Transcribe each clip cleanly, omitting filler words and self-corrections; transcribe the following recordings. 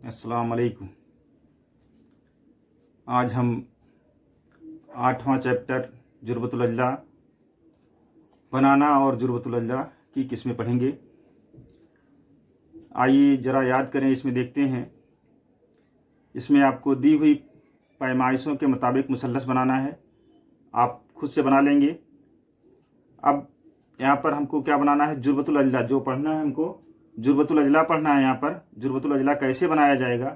अस्सलाम वालेकुम। आज हम 8वां चैप्टर जुर्बतुल अजला बनाना और जुर्बतुल अजला की किस्में पढ़ेंगे। आइए ज़रा याद करें, इसमें देखते हैं। इसमें आपको दी हुई पैमाइशों के मुताबिक मुसल्लस बनाना है। आप खुद से बना लेंगे। अब यहाँ पर हमको क्या बनाना है? जुर्बतुल अजला जो पढ़ना है, हमको जुर्बतुल अजला पढ़ना है। यहाँ पर जुर्बतुल अजला कैसे बनाया जाएगा,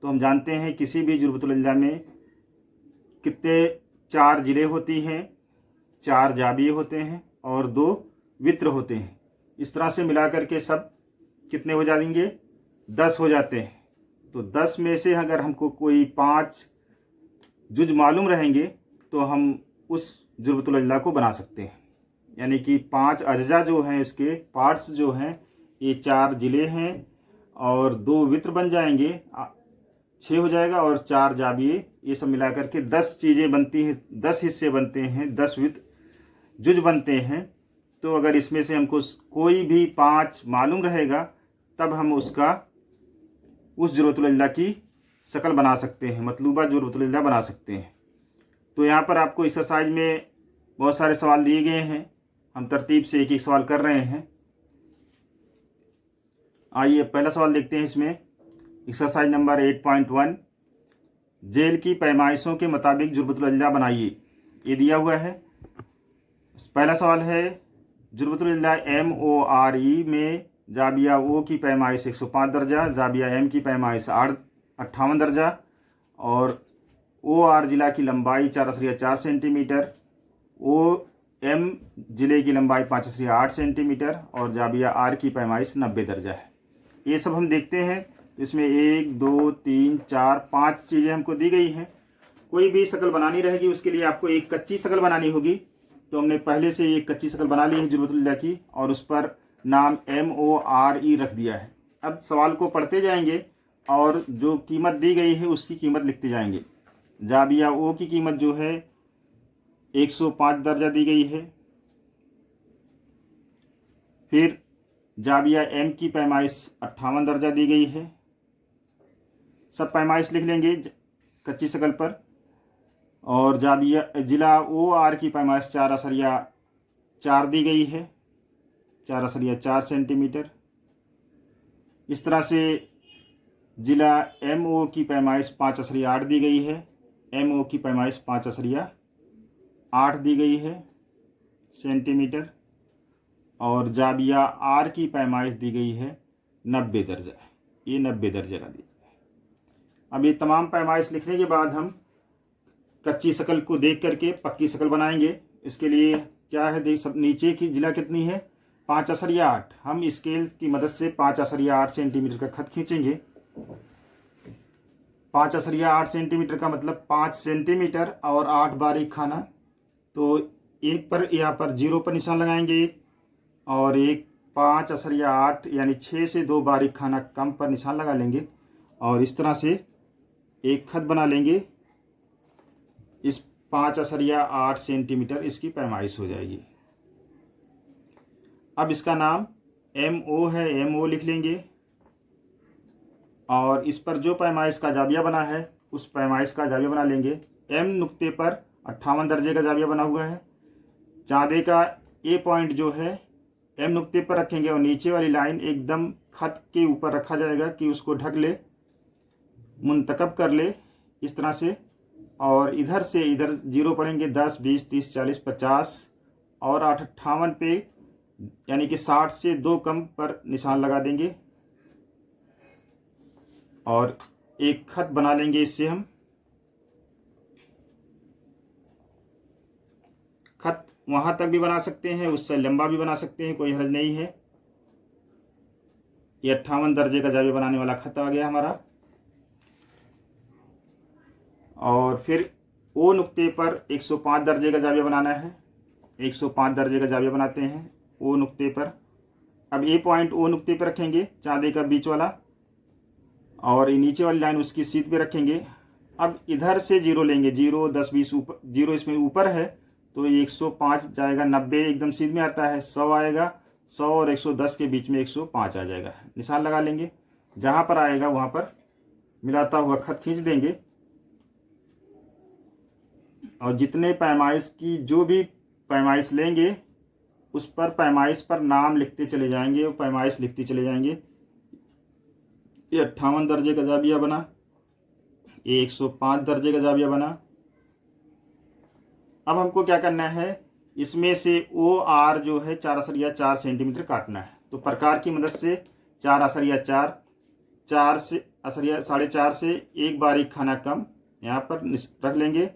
तो हम जानते हैं किसी भी जुर्बतुल अजला में कितने 4 जिले होती हैं, 4 जाबिये होते हैं और 2 वित्र होते हैं। इस तरह से मिलाकर के सब कितने हो जाएंगे? 10 हो जाते हैं। तो 10 में से अगर हमको कोई 5 जुज मालूम रहेंगे तो हम उस जुर्बतुल अजला को बना सकते हैं। यानी कि 5 अज्जा जो हैं, इसके पार्ट्स जो हैं, ये 4 जिले हैं और 2 वित्र बन जाएंगे, 6 हो जाएगा, और 4 जाबिये, ये सब मिला करके 10 चीज़ें बनती हैं, 10 हिस्से बनते हैं, 10 वित्र जुज बनते हैं। तो अगर इसमें से हमको कोई भी 5 मालूम रहेगा तब हम उस जुर्बतुल अजला की शक्ल बना सकते हैं, मतलूबा जुर्बतुल अजला बना सकते हैं। तो यहाँ पर आपको एक्सरसाइज में बहुत सारे सवाल दिए गए हैं। हम तरतीब से एक एक सवाल कर रहे हैं। आइए पहला सवाल देखते हैं। इसमें एक्सरसाइज नंबर 8.1, जेल की पैमाइशों के मुताबिक जुर्बतुल अजला बनाइए। ये दिया हुआ है। पहला सवाल है, जुर्बतुल अजला MORE में जाबिया O की पैमाइश 105 दर्जा, जाबिया M की पैमाइश 58 दर्जा और OR जिला की लंबाई 4.4 सेंटीमीटर, OM जिले की लंबाई 5.8 सेंटीमीटर और जाबिया R की पैमाइश 90 दर्जा है। ये सब हम देखते हैं। इसमें 1 2 3 4 5 चीज़ें हमको दी गई हैं। कोई भी शक्ल बनानी रहेगी, उसके लिए आपको एक कच्ची शक्ल बनानी होगी। तो हमने पहले से एक कच्ची शक्ल बना ली है जुर्बतुल अजला की और उस पर नाम MORE रख दिया है। अब सवाल को पढ़ते जाएंगे और जो कीमत दी गई है उसकी कीमत लिखते जाएंगे। जाबिया O की कीमत जो है 105 दर्जा दी गई है। फिर जाबिया M की पैमाइश 58 दर्जा दी गई है। सब पैमाइश लिख लेंगे कच्ची शक्ल पर। और जाबिया जिला OR की पैमाइश 4.4 दी गई है, 4.4 सेंटीमीटर। इस तरह से जिला MO की पैमाइश 5.8 दी गई है, MO की पैमाइश 5.8 दी गई है सेंटीमीटर। और जाबिया R की पैमाइश दी गई है 90 दर्जा। ये 90 दर्जा का दी है। अब ये तमाम पैमाइश लिखने के बाद हम कच्ची शक्ल को देख करके पक्की शक्ल बनाएंगे। इसके लिए क्या है, देख सब नीचे की जिला कितनी है? 5.8। हम स्केल की मदद से 5.8 सेंटीमीटर का खत खींचेंगे। 5.8 सेंटीमीटर का मतलब 5 सेंटीमीटर और 8 बारीक खाना। तो एक पर यहाँ पर 0 पर निशान लगाएंगे और एक 5.8 यानी 6 से 2 बारीक खाना कम पर निशान लगा लेंगे और इस तरह से एक खत बना लेंगे। इस 5.8 सेंटीमीटर इसकी पैमाइश हो जाएगी। अब इसका नाम MO है, MO लिख लेंगे और इस पर जो पैमाइश का जाबिया बना है उस पैमाइश का जाबिया बना लेंगे। M नुक्ते पर 58 दर्जे का जाबिया बना हुआ है। चाँदे का A पॉइंट जो है M नुक्ते पर रखेंगे और नीचे वाली लाइन एकदम खत के ऊपर रखा जाएगा कि उसको ढक ले, मुंतकब कर ले इस तरह से। और इधर से इधर 0 पढ़ेंगे, 10 20 30 40 50 और 58 पे यानी कि 60 से 2 कम पर निशान लगा देंगे और एक खत बना लेंगे। इससे हम खत वहां तक भी बना सकते हैं, उससे लंबा भी बना सकते हैं, कोई हर्ज नहीं है। ये 58 दर्जे का जाबिया बनाने वाला खत आ गया हमारा। और फिर O नुक्ते पर 105 दर्जे का जाबिया बनाना है। 105 दर्जे का जाबिया बनाते हैं O नुक्ते पर। अब A पॉइंट O नुक्ते पर रखेंगे, चाँदी का बीच वाला, और नीचे वाली लाइन उसकी सीध पे रखेंगे। अब इधर से 0 लेंगे, 0 10 20 ऊपर, 0 इसमें ऊपर है तो 105 जाएगा, 90 एकदम सीध में आता है, 100 आएगा, 100 और 110 के बीच में 105 आ जाएगा। निशान लगा लेंगे, जहाँ पर आएगा वहाँ पर मिलाता हुआ खत खींच देंगे और जितने पैमाइश की जो भी पैमाइश लेंगे उस पर पैमाइश पर नाम लिखते चले जाएंगे और पैमाइश लिखते चले जाएंगे। ये 58 दर्जे का जाविया बना, ये 105 दर्जे का जाविया बना। अब हमको क्या करना है, इसमें से ओ आर जो है 4 सेंटीमीटर काटना है। तो प्रकार की मदद से 4 से 4.5 से एक बारीक खाना कम यहाँ पर रख लेंगे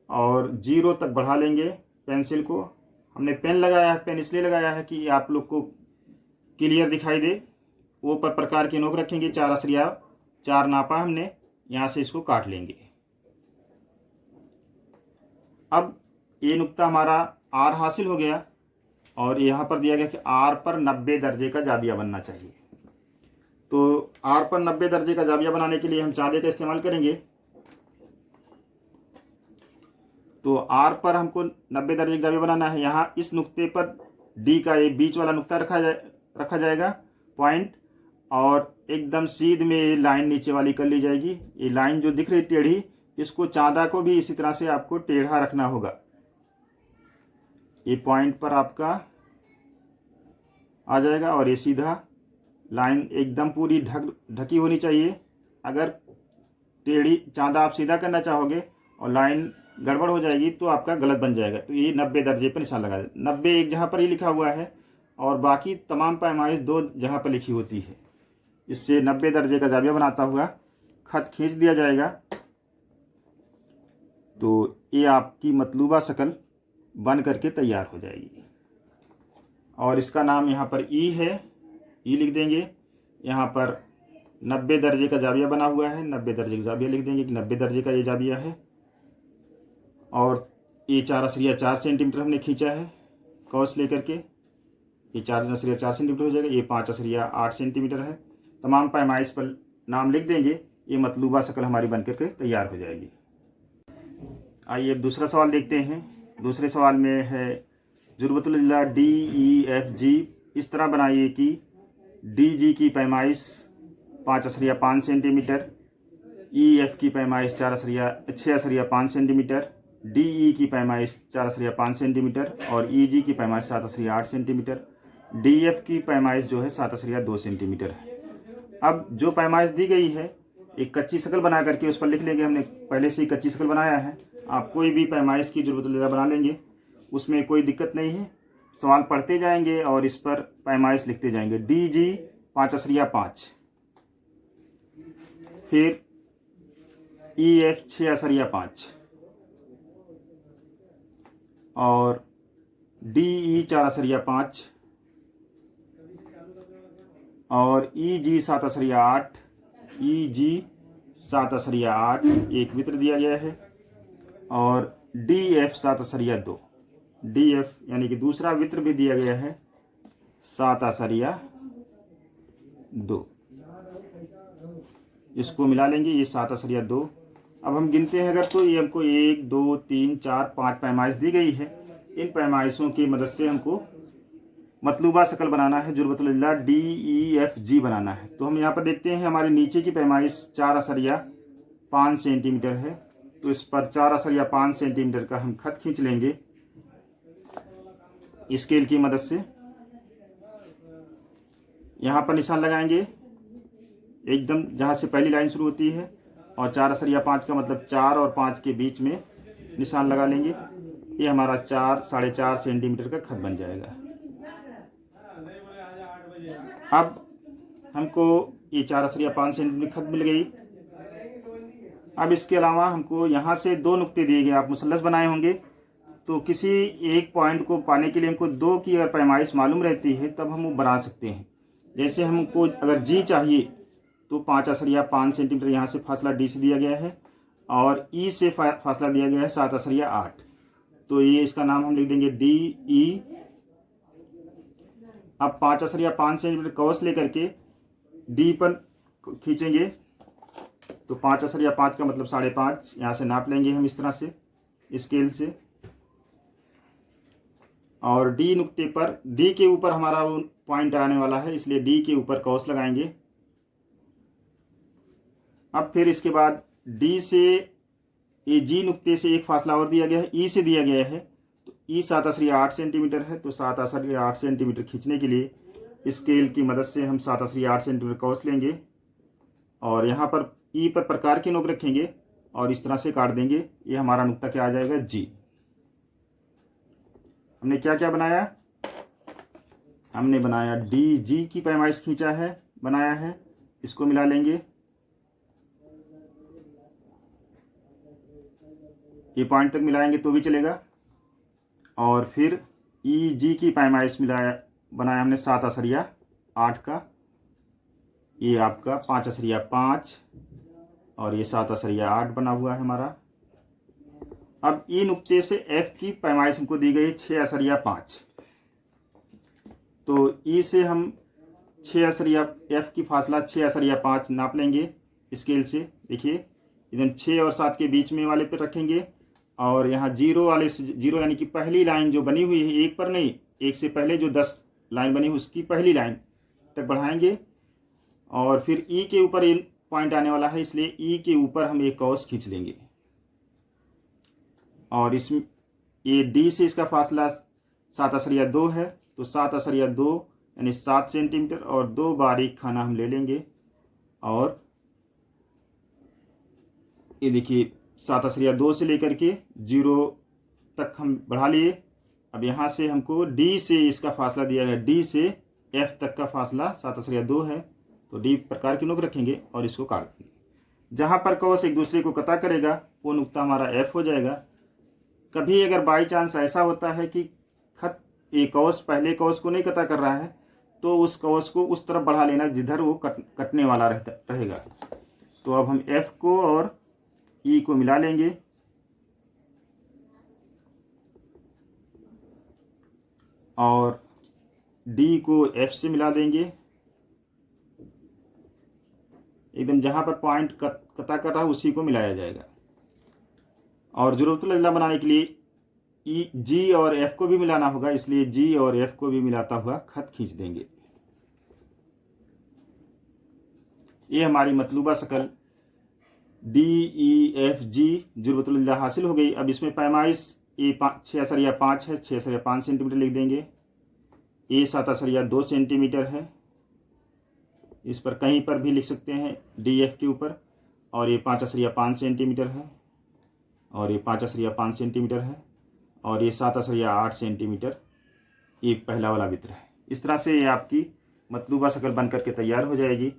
और 0 तक बढ़ा लेंगे पेंसिल को। हमने पेन लगाया है, पेन इसलिए लगाया है कि आप लोग को क्लियर दिखाई दे। वो पर प्रकार की नोक रखेंगे, 4 नापा हमने, यहाँ से इसको काट लेंगे। अब ये नुक्ता हमारा आर हासिल हो गया और यहाँ पर दिया गया कि आर पर 90 दर्जे का जाविया बनना चाहिए। तो आर पर 90 दर्जे का जाविया बनाने के लिए हम चांदे का इस्तेमाल करेंगे। तो आर पर हमको 90 दर्जे का जाविया बनाना है। यहाँ इस नुक्ते पर डी का ये बीच वाला नुक्ता रखा जाएगा पॉइंट, और एकदम सीध में ये लाइन नीचे वाली कर ली जाएगी। ये लाइन जो दिख रही टेढ़ी, इसको चांदा को भी इसी तरह से आपको टेढ़ा रखना होगा। ये पॉइंट पर आपका आ जाएगा और ये सीधा लाइन एकदम पूरी ढकी होनी चाहिए। अगर टेढ़ी चांदा आप सीधा करना चाहोगे और लाइन गड़बड़ हो जाएगी तो आपका गलत बन जाएगा। तो ये 90 दर्जे पर निशान लगा दें। 90 एक जहाँ पर ही लिखा हुआ है और बाकी तमाम पैमाइश 2 जहाँ पर लिखी होती है। इससे 90 दर्जे का जाविया बनाता हुआ खत खींच दिया जाएगा। तो ये आपकी मतलूबा शक्ल बन करके तैयार हो जाएगी। और इसका नाम यहाँ पर ई है, ई लिख देंगे। यहाँ पर 90 दर्जे का जाविया बना हुआ है, 90 दर्जे का जाविया लिख देंगे कि 90 दर्जे का ये जाविया है। और ये 4 सेंटीमीटर हमने खींचा है कौस लेकर के, ये 4 सेंटीमीटर हो जाएगा। ये 5 सेंटीमीटर है। तमाम पैमाइश पर नाम लिख देंगे। ये मतलूबा शक्ल हमारी बन करके तैयार हो जाएगी। आइए अब दूसरा सवाल देखते हैं। दूसरे सवाल में है ज़ुरबतुल इल्ला DEFG इस तरह बनाइए कि DG की पैमाइश 5.5 सेंटीमीटर, EF की पैमाइश 6.5 सेंटीमीटर, DE की पैमाइश 4.5 सेंटीमीटर और EG की पैमाइश 7.8 सेंटीमीटर, DF की पैमाइश जो है 7.2 सेंटीमीटर है। अब जो पैमाइश दी गई है एक कच्ची शक्ल बना करके उस पर लिख लेंगे। हमने पहले से ही कच्ची शक्ल बनाया है। आप कोई भी पैमाइश की ज़ुरबतुल इल्ला बना लेंगे, उसमें कोई दिक्कत नहीं है। सवाल पढ़ते जाएंगे और इस पर पैमाइश लिखते जाएंगे। DG 5.5, फिर EF 6.5 और DE 4.5 और EG 7.8, EG 7.8 एक वित्र दिया गया है और DF 7.2, DF यानी कि दूसरा वित्र भी दिया गया है 7.2। इसको मिला लेंगे, ये 7.2। अब हम गिनते हैं अगर, तो ये हमको 1 2 3 4 5 पैमाइश दी गई है। इन पैमाइशों की मदद से हमको मतलूबा शक्ल बनाना है, ज़ुरबतुल इल्ला DEFG बनाना है। तो हम यहाँ पर देखते हैं हमारे नीचे की पैमाइश 4.5 सेंटीमीटर है। तो इस पर 4.5 सेंटीमीटर का हम खत खींच लेंगे स्केल की मदद से। यहाँ पर निशान लगाएंगे एकदम जहाँ से पहली लाइन शुरू होती है और 4.5 का मतलब 4 और 5 के बीच में निशान लगा लेंगे। ये हमारा 4.5 सेंटीमीटर का खत बन जाएगा। अब हमको ये 4.5 सेंटीमीटर खत मिल गई। अब इसके अलावा हमको यहाँ से 2 नुक्ते दिए गए। आप मुसल्लस बनाए होंगे तो किसी एक पॉइंट को पाने के लिए हमको 2 की अगर पैमाइश मालूम रहती है तब हम वो बना सकते हैं। जैसे हमको अगर G चाहिए तो 5.5 सेंटीमीटर यहाँ से फासला D से दिया गया है और E से फासला दिया गया है 7.8। तो ये इसका नाम हम लिख देंगे DE। अब 5.5 सेंटीमीटर कौस लेकर के D पर खींचेंगे तो 5.5 का मतलब 5.5 यहाँ से नाप लेंगे हम इस तरह से स्केल से। और D नुक्ते पर, D के ऊपर हमारा वो पॉइंट आने वाला है, इसलिए D के ऊपर कौस लगाएंगे अब फिर इसके बाद डी से ये जी नुक्ते से एक फासला और दिया गया है, ई से दिया गया है। तो ई 7/8 सेंटीमीटर है, तो 7/8 सेंटीमीटर खींचने के लिए स्केल की मदद से हम 7/8 सेंटीमीटर कौस लेंगे और यहाँ पर ई पर प्रकार की नोक रखेंगे और इस तरह से काट देंगे। ये हमारा नुक्ता क्या आ जाएगा, जी। हमने क्या क्या बनाया, हमने बनाया डी जी की पैमाइश खींचा है, बनाया है, इसको मिला लेंगे, ये पॉइंट तक मिलाएंगे तो भी चलेगा। और फिर ई जी की पैमाइश मिलाया, बनाया हमने 7/8 का, ये आपका 5/5 और ये 7/8 बना हुआ है हमारा। अब ई नुक्ते से एफ की पैमाइश हमको दी गई 6/5, तो ई से हम 6 एफ की फासला 6/5 नाप लेंगे स्केल से। देखिए इधर 6 और 7 के बीच में वाले पे रखेंगे और यहाँ 0 वाले से 0 यानी कि पहली लाइन जो बनी हुई है, एक पर नहीं, एक से पहले जो 10 लाइन बनी हुई उसकी पहली लाइन तक बढ़ाएंगे और फिर ई के ऊपर ये पॉइंट आने वाला है, इसलिए ई के ऊपर हम एक कौस खींच लेंगे और इसमें ये डी से इसका फासला 7/2 है, तो 7/2 यानी 7 सेंटीमीटर और 2 बारीक खाना हम ले लेंगे और ये देखिए 7/2 से लेकर के 0 तक हम बढ़ा लिए। अब यहाँ से हमको डी से इसका फासला दिया है, डी से एफ तक का फासला 7/2 है, तो डी प्रकार की नोक रखेंगे और इसको काट देंगे। जहाँ पर कौस एक दूसरे को कता करेगा वो नुक्ता हमारा एफ हो जाएगा। कभी अगर बाई चांस ऐसा होता है कि खत एक कौस पहले कौस को नहीं कता कर रहा है, तो उस कौस को उस तरफ बढ़ा लेना जिधर वो कटने वाला रहेगा। तो अब हम एफ को और ई को मिला लेंगे और डी को एफ से मिला देंगे, एकदम जहां पर पॉइंट कता कर रहा है उसी को मिलाया जाएगा। और ज़रूरतुल अज़ला बनाने के लिए ई जी और एफ को भी मिलाना होगा, इसलिए जी और एफ को भी मिलाता हुआ खत खींच देंगे। ये हमारी मतलूबा शक्ल डी ई एफ जी ज़रूरतुल अज़ला हासिल हो गई। अब इसमें पैमाइश ए 6/5 है, 6/5 सेंटीमीटर लिख देंगे। ए 7/2 सेंटीमीटर है, इस पर कहीं पर भी लिख सकते हैं डी एफ के ऊपर। और ये 5/5 सेंटीमीटर है और ये 5/5 सेंटीमीटर है और ये 7/8 सेंटीमीटर, ये पहला वाला वित्र है। इस तरह से ये आपकी मतलूबा शक्ल बन करके तैयार हो जाएगी।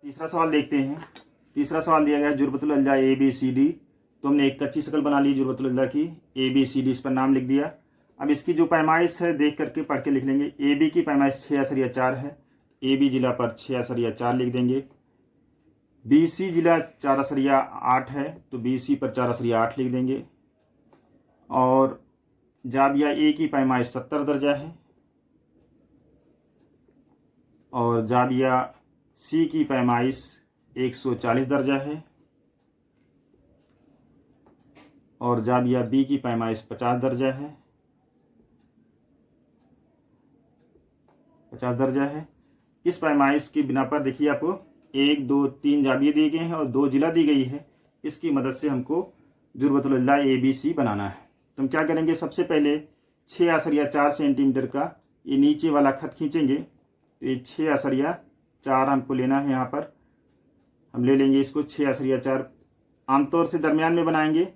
तीसरा सवाल देखते हैं। तीसरा सवाल दिया गया है ज़ुरबतुल अज़ला ए बी सी डी। तो हमने एक कच्ची शक्ल बना ली ज़ुरबतुल अज़ला की, ए बी सी डी इस पर नाम लिख दिया। अब इसकी जो पैमाइश है देख करके पढ़ के लिख लेंगे। ए बी की पैमाइश 6/4 है, ए बी जिला पर 6/4 लिख देंगे। बी सी जिला 4/8 है, तो बी सी पर 4/8 लिख देंगे। और जाबिया ए की पैमाइश 70 दर्जा है और जाबिया सी की पैमाइश 140 दर्जा है और जाबिया बी की पैमाइश 50 दर्जा है, 50 दर्जा है। इस पैमाइश की बिना पर देखिए आपको 1 2 3 जाबिये दिए गए हैं और 2 जिला दी गई है। इसकी मदद से हमको ज़ुरबतुल अज़ला ए बी सी बनाना है। तो हम क्या करेंगे, सबसे पहले 6/4 सेंटीमीटर का ये नीचे वाला खत खींचेंगे। तो ये 6/4 हमको लेना है, यहाँ पर हम ले लेंगे इसको 6/4। आमतौर से दरमियान में बनाएंगे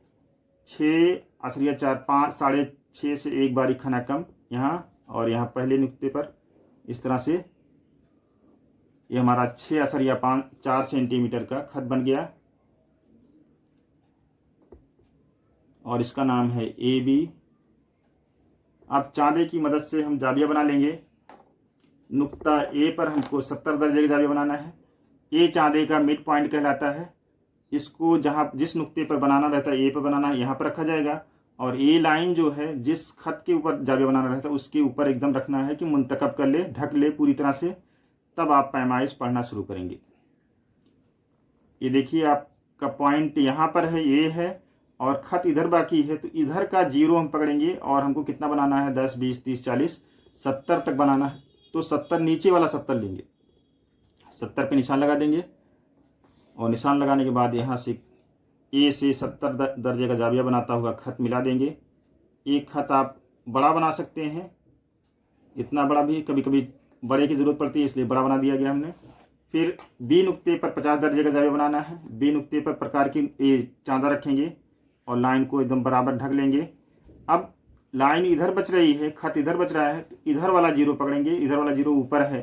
6/4, 5 6.5 से एक बारीक खाना कम यहाँ और यहाँ पहले नुक्ते पर। इस तरह से ये हमारा 6/4 सेंटीमीटर का खत बन गया और इसका नाम है ए बी। अब चांदे की मदद से हम जाबिया बना लेंगे। नुक्ता ए पर हमको 70 दर्जे का जाबिया बनाना है। ए चांदे का मिड पॉइंट कहलाता है। इसको जहाँ जिस नुक्ते पर बनाना रहता है ए पर बनाना है, यहाँ पर रखा जाएगा। और ए लाइन जो है जिस खत के ऊपर जाबिया बनाना रहता है उसके ऊपर एकदम रखना है कि मुंतकब कर ले, ढक ले पूरी तरह से, तब आप पैमाइश पढ़ना शुरू करेंगे। ये देखिए आपका पॉइंट यहाँ पर है, ये है और खत इधर बाकी है, तो इधर का 0 हम पकड़ेंगे और हमको कितना बनाना है 10 20 30 40 70 तक बनाना है। तो 70 नीचे वाला 70 लेंगे, 70 पे निशान लगा देंगे और निशान लगाने के बाद यहाँ से ए से 70 दर्जे का जाविया बनाता हुआ खत मिला देंगे। एक खत आप बड़ा बना सकते हैं, इतना बड़ा भी, कभी कभी बड़े की ज़रूरत पड़ती है इसलिए बड़ा बना दिया गया हमने। फिर बी नुक्ते पर 50 दर्जे का जाविया बनाना है। बी नुक्ते पर प्रकार की ये चांदा रखेंगे और लाइन को एकदम बराबर ढक लेंगे। अब लाइन इधर बच रही है, खत इधर बच रहा है, तो इधर वाला जीरो पकड़ेंगे। इधर वाला जीरो ऊपर है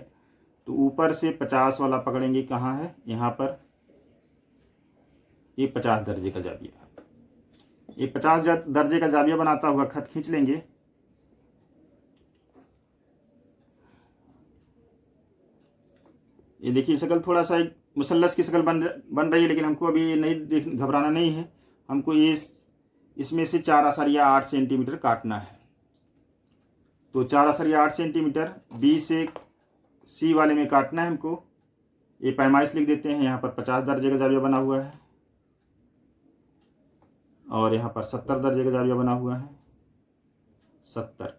तो ऊपर से 50 वाला पकड़ेंगे। कहाँ है? यहाँ पर। ये 50 दर्जे का जाविया, ये 50 दर्जे का जाविया बनाता हुआ खत खींच लेंगे। ये देखिए शक्ल थोड़ा सा एक मुसल्लस की शक्ल बन रही है, लेकिन हमको अभी नहीं घबराना नहीं है। हमको ये इसमें से 4.8 सेंटीमीटर काटना है। तो 4.8 सेंटीमीटर बी से सी वाले में काटना है हमको। ये पैमाइश लिख देते हैं। यहाँ पर 50 दर्जे का जाविया बना हुआ है और यहाँ पर 70 दर्जे का जाविया बना हुआ है। 70।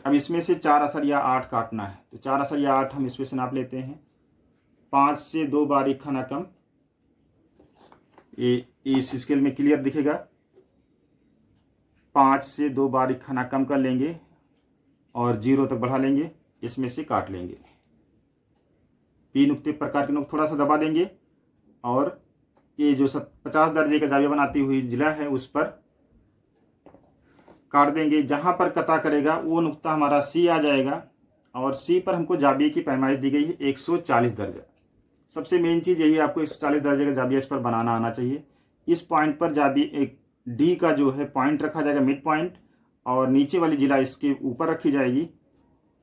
अब इसमें से 4.8 काटना है। तो 4.8 हम इसमें से नाप लेते हैं। 5 से 2 बारीक खाना कम। ये इस स्केल में क्लियर दिखेगा। 5 से 2 बारीक खाना कम कर लेंगे और 0 तक बढ़ा लेंगे। इसमें से काट लेंगे। पी नुक्ते प्रकार के नुक्ते थोड़ा सा दबा देंगे और ये जो 50 दर्जे का जाविया बनाती हुई जिला है उस पर काट देंगे। जहां पर कता करेगा वो नुक्ता हमारा सी आ जाएगा और सी पर हमको जाविये की पैमाइश दी गई है 140 दर्जा। सबसे मेन चीज़ यही, आपको 140 दर्जे का जाविया इस पर बनाना आना चाहिए। इस पॉइंट पर जाविये एक डी का जो है पॉइंट रखा जाएगा, मिड पॉइंट, और नीचे वाली जिला इसके ऊपर रखी जाएगी।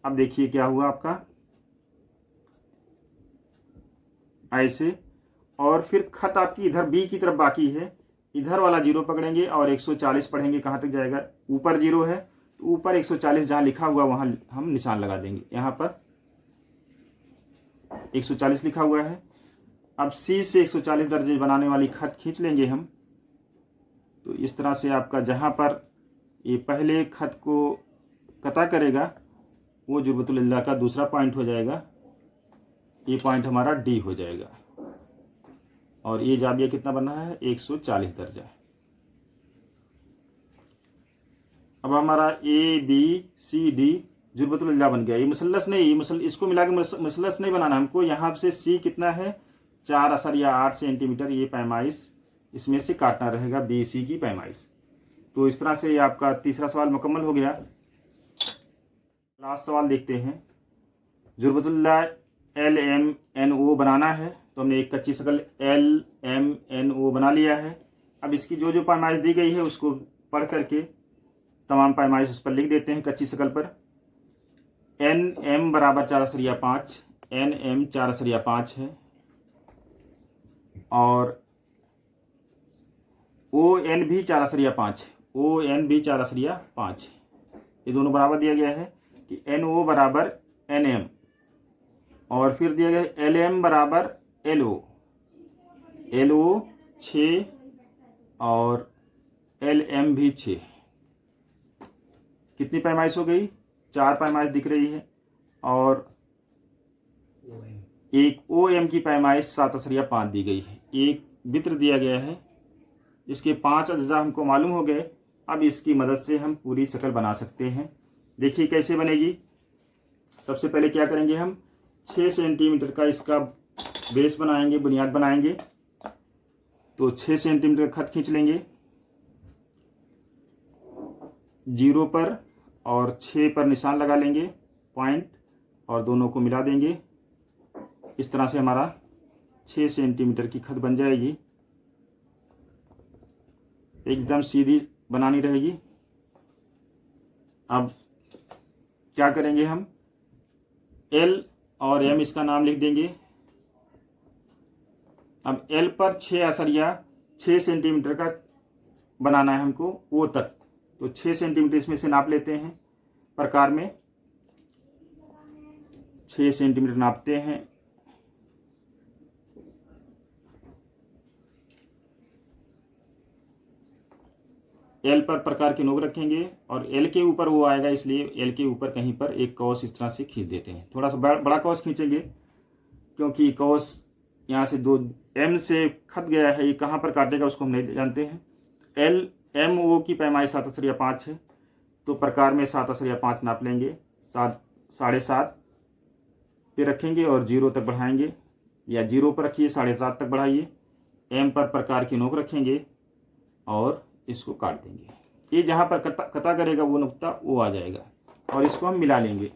अब देखिए क्या हुआ आपका, ऐसे। और फिर खत आपकी इधर बी की तरफ बाकी है। इधर वाला 0 पकड़ेंगे और 140 पढ़ेंगे। कहाँ तक जाएगा? ऊपर 0 है तो ऊपर 140 जहाँ लिखा हुआ वहाँ हम निशान लगा देंगे। यहाँ पर 140 लिखा हुआ है। अब सी से 140 दर्जे बनाने वाली खत खींच लेंगे हम। तो इस तरह से आपका जहाँ पर ये पहले खत को कता करेगा वो जुर्बतुल्लाह का दूसरा पॉइंट हो जाएगा। ये पॉइंट हमारा डी हो जाएगा और ये जाविया कितना बना है? 140 दर्जा। अब हमारा ए बी सी डी जुर्बतुल्लाह बन गया। ये मुसल्लस नहीं, ये इसको मिला के मुसल्लस नहीं बनाना हमको। यहाँ से सी कितना है? 4.8 सेंटीमीटर ये पैमाइश इसमें से काटना रहेगा, बी सी की पैमाइश। तो इस तरह से ये आपका तीसरा सवाल मुकम्मल हो गया। लास्ट सवाल देखते हैं। जुर्बतुल्लाह LMNO बनाना है तो हमने एक कच्ची शक्ल LMNO बना लिया है। अब इसकी जो जो पैमाइश दी गई है उसको पढ़ करके तमाम पैमाइश उस पर लिख देते हैं कच्ची शक्ल पर। NM बराबर 4.5, NM 4.5 है और ON भी 4.5 है, ON भी 4.5 है। ये दोनों बराबर दिया गया है कि NO बराबर NM और फिर दिया गया है LM बराबर LO, LO 6 और LM भी 6। कितनी पैमाइश हो गई? 4 पैमाइश दिख रही है और एक OM की पैमाइश 7.5 दी गई है। एक वित्र दिया गया है, इसके 5 अज्जा हमको मालूम हो गए। अब इसकी मदद से हम पूरी शक्ल बना सकते हैं। देखिए कैसे बनेगी। सबसे पहले क्या करेंगे, हम 6 सेंटीमीटर का इसका बेस बनाएंगे, बुनियाद बनाएंगे। तो 6 सेंटीमीटर का खत खींच लेंगे 0 पर और 6 पर निशान लगा लेंगे पॉइंट और दोनों को मिला देंगे। इस तरह से हमारा 6 सेंटीमीटर की खत बन जाएगी। एकदम सीधी बनानी रहेगी। अब क्या करेंगे, हम L और M इसका नाम लिख देंगे। अब L पर 6 सेंटीमीटर का बनाना है हमको O तक। तो 6 सेंटीमीटर इसमें से नाप लेते हैं। प्रकार में 6 सेंटीमीटर नापते हैं। L पर प्रकार की नोक रखेंगे और L के ऊपर वो आएगा, इसलिए L के ऊपर कहीं पर एक कौस इस तरह से खींच देते हैं। थोड़ा सा बड़ा कौस खींचेंगे क्योंकि कॉस यहाँ से 2 एम से खत गया है, ये कहाँ पर काटेगा उसको हम नहीं जानते हैं। एल एम ओ की पैमाई 7.5 है, तो प्रकार में 7.5 नाप लेंगे, 7.5 पे रखेंगे और 0 तक बढ़ाएंगे, या 0 पर रखिए 7.5 तक बढ़ाइए, एम पर प्रकार की नोक रखेंगे और इसको काट देंगे। ये जहाँ पर कता करेगा वो नुक्ता वो आ जाएगा, और इसको हम मिला लेंगे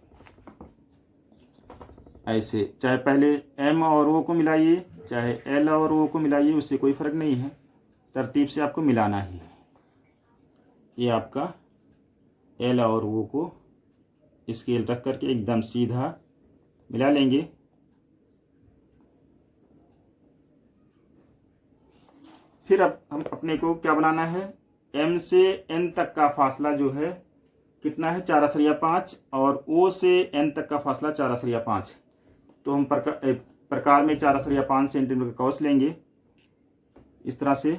ऐसे। चाहे पहले एम और ओ को मिलाइए, चाहे एल और ओ को मिलाइए, उससे कोई फ़र्क नहीं है, तरतीब से आपको मिलाना ही है। ये आपका एल और ओ को स्केल रख करके एकदम सीधा मिला लेंगे। फिर अब हम अपने को क्या बनाना है, एम से एन तक का फासला जो है कितना है, 4.5, और ओ से एन तक का फासला 4.5। तो हम प्रकार में 4.5 सेंटीमीटर का कौस लेंगे इस तरह से।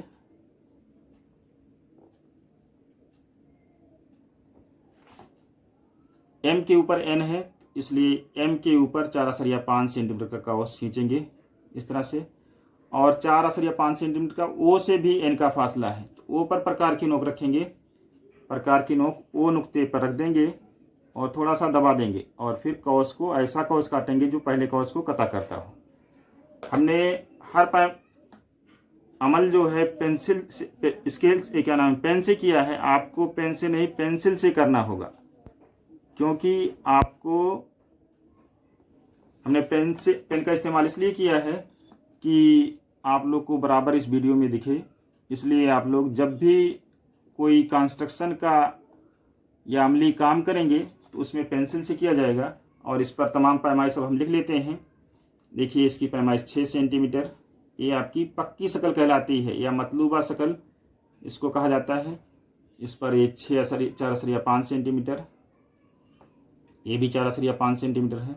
एम के ऊपर एन है, इसलिए एम के ऊपर 4.5 सेंटीमीटर का कौस खींचेंगे इस तरह से, और 4.5 सेंटीमीटर का ओ से भी एन का फासला है, तो ओ पर प्रकार की नोक रखेंगे, प्रकार की नोक ओ नुक्ते पर रख देंगे और थोड़ा सा दबा देंगे, और फिर कौस को ऐसा कौस काटेंगे जो पहले कौस को कता करता हो। हमने हर अमल जो है पेंसिल से, स्केल से, क्या नाम, पेन से किया है, आपको पेन से नहीं पेंसिल से करना होगा, क्योंकि आपको हमने पेन का इस्तेमाल इसलिए किया है कि आप लोग को बराबर इस वीडियो में दिखे, इसलिए आप लोग जब भी कोई कंस्ट्रक्शन का या अमली काम करेंगे तो उसमें पेंसिल से किया जाएगा। और इस पर तमाम पैमाइश सब हम लिख लेते हैं। देखिए इसकी पैमाइश 6 सेंटीमीटर, ये आपकी पक्की शक्ल कहलाती है या मतलूबा शक्ल इसको कहा जाता है। इस पर ये 4.5 सेंटीमीटर, ये भी 4.5 सेंटीमीटर है,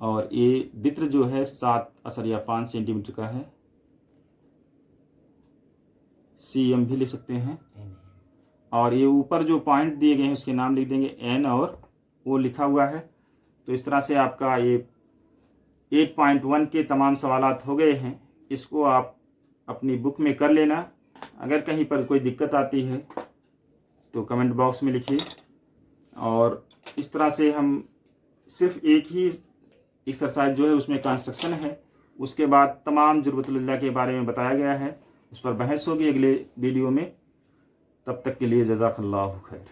और ये वित्र जो है 7.5 सेंटीमीटर का है। CM भी लिख सकते हैं, और ये ऊपर जो पॉइंट दिए गए हैं उसके नाम लिख देंगे, N और O लिखा हुआ है। तो इस तरह से आपका ये 8.1 के तमाम सवालात हो गए हैं। इसको आप अपनी बुक में कर लेना। अगर कहीं पर कोई दिक्कत आती है तो कमेंट बॉक्स में लिखिए। और इस तरह से हम सिर्फ एक ही एक्सरसाइज जो है उसमें कंस्ट्रक्शन है, उसके बाद तमाम ज़रूरतुल्लाह के बारे में बताया गया है, उस पर बहस होगी अगले वीडियो में। तब तक के लिए जज़ाकल्लाहु खैर।